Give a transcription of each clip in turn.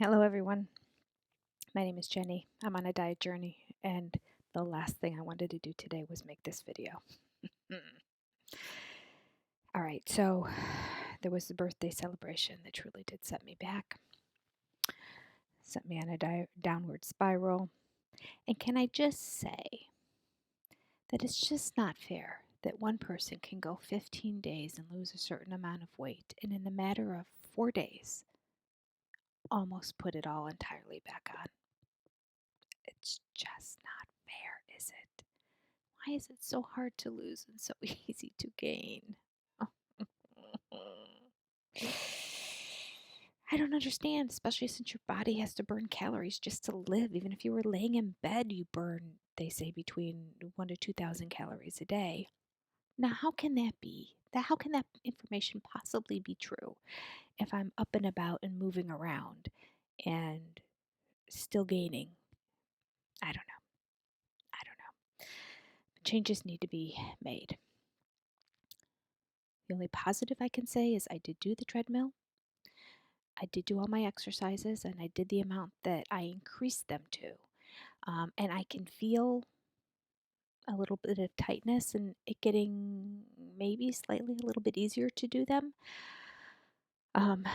Hello, everyone. My name is Jenny. I'm on a diet journey, and the last thing I wanted to do today was make this video. All right, so there was the birthday celebration that truly did set me back, sent me on a downward spiral. And can I just say that it's just not fair that one person can go 15 days and lose a certain amount of weight, and in the matter of 4 days, almost put it all entirely back on. It's just not fair, is it? Why is it so hard to lose and so easy to gain? I don't understand, especially since your body has to burn calories just to live. Even if you were laying in bed, you burn, they say, between 1 to 2,000 calories a day. Now, how can that be? How can that information possibly be true if I'm up and about and moving around and still gaining? I don't know. I don't know. Changes need to be made. The only positive I can say is I did do the treadmill. I did do all my exercises and I did the amount that I increased them to. And I can feel a little bit of tightness and it getting maybe slightly a little bit easier to do them, um,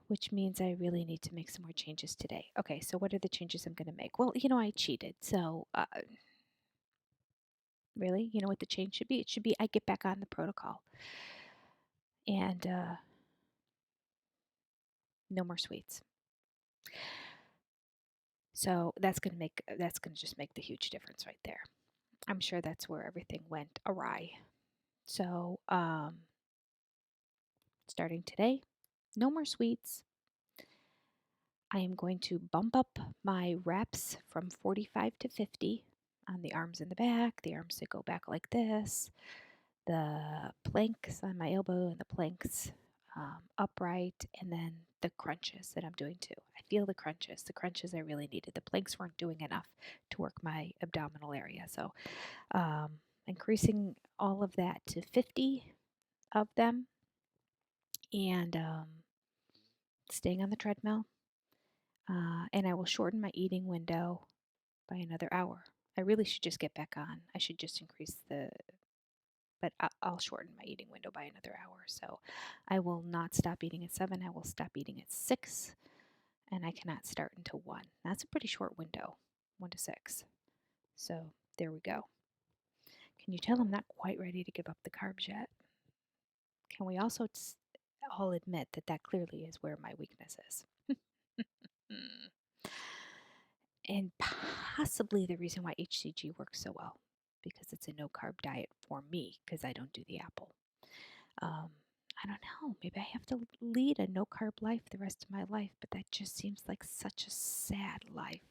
which means I really need to make some more changes today. Okay, so what are the changes I'm going to make? Well, I cheated. So, really, you know what the change should be? It should be I get back on the protocol and no more sweets. So that's going to just make the huge difference right there. I'm sure that's where everything went awry. So, starting today, no more sweets. I am going to bump up my reps from 45 to 50 on the arms and the back, the arms that go back like this, the planks on my elbow and the planks upright, and then the crunches that I'm doing too. I feel the crunches. The crunches I really needed. The planks weren't doing enough to work my abdominal area. So, increasing all of that to 50 of them and staying on the treadmill. And I will shorten my eating window by another hour. I really should just get back on. I should just increase but I'll shorten my eating window by another hour. So I will not stop eating at 7. I will stop eating at 6. And I cannot start until 1. That's a pretty short window, 1 to 6. So there we go. Can you tell I'm not quite ready to give up the carbs yet? Can we also all admit that that clearly is where my weakness is? And possibly the reason why HCG works so well, because it's a no carb diet for me, because I don't do the apple. Um, I don't know. Maybe I have to lead a no carb life the rest of my life, but that just seems like such a sad life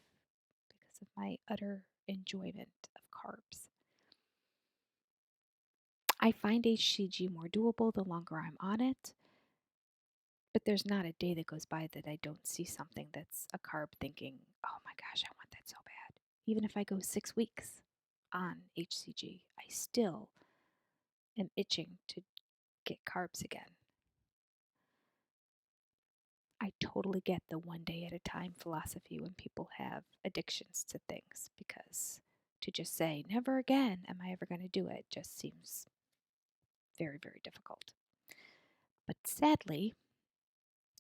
because of my utter enjoyment of carbs. I find HCG more doable the longer I'm on it, but there's not a day that goes by that I don't see something that's a carb thinking, oh my gosh, I want that so bad. Even if I go 6 weeks on HCG, I still am itching to get carbs again. I totally get the one day at a time philosophy when people have addictions to things, because to just say, never again am I ever going to do it, just seems very, very difficult. But sadly,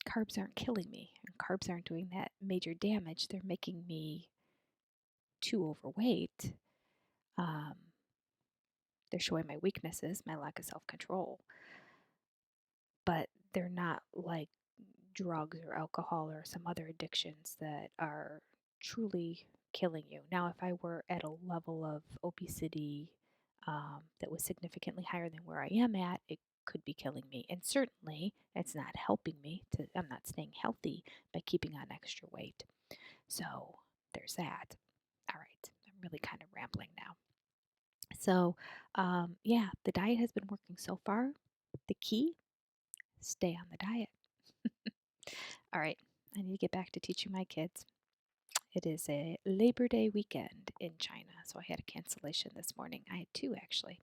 carbs aren't killing me, and carbs aren't doing that major damage. They're making me too overweight. Um, they're showing my weaknesses, my lack of self control, but they're not like drugs or alcohol or some other addictions that are truly killing you. Now, if I were at a level of obesity that was significantly higher than where I am at, it could be killing me. And certainly, it's not helping me I'm not staying healthy by keeping on extra weight. So, there's that. All right, I'm really kind of rambling now. So, yeah, the diet has been working so far. The key, stay on the diet. All right, I need to get back to teaching my kids. It is a Labor Day weekend in China, so I had a cancellation this morning. I had 2 actually.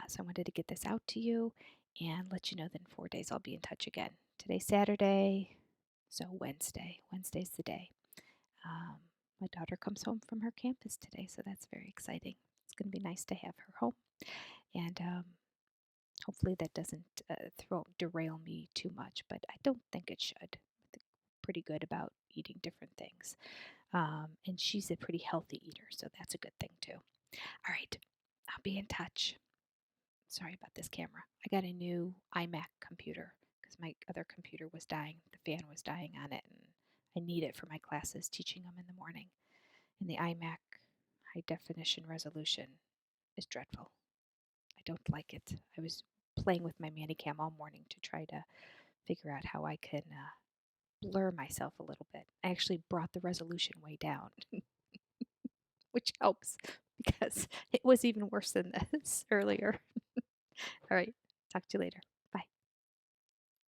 So I wanted to get this out to you and let you know that in 4 days I'll be in touch again. Today's Saturday, So Wednesday's the day. Um, my daughter comes home from her campus today, so that's very exciting. It's going to be nice to have her home, and hopefully that doesn't derail me too much. But I don't think it should. I think we're pretty good about eating different things, and she's a pretty healthy eater, so that's a good thing too. All right, I'll be in touch. Sorry about this camera. I got a new iMac computer because my other computer was dying. The fan was dying on it, and I need it for my classes, teaching them in the morning. And the iMac high definition resolution is dreadful. I don't like it. I was playing with my Manicam all morning to try to figure out how I can blur myself a little bit. I actually brought the resolution way down, which helps because it was even worse than this earlier. All right, talk to you later.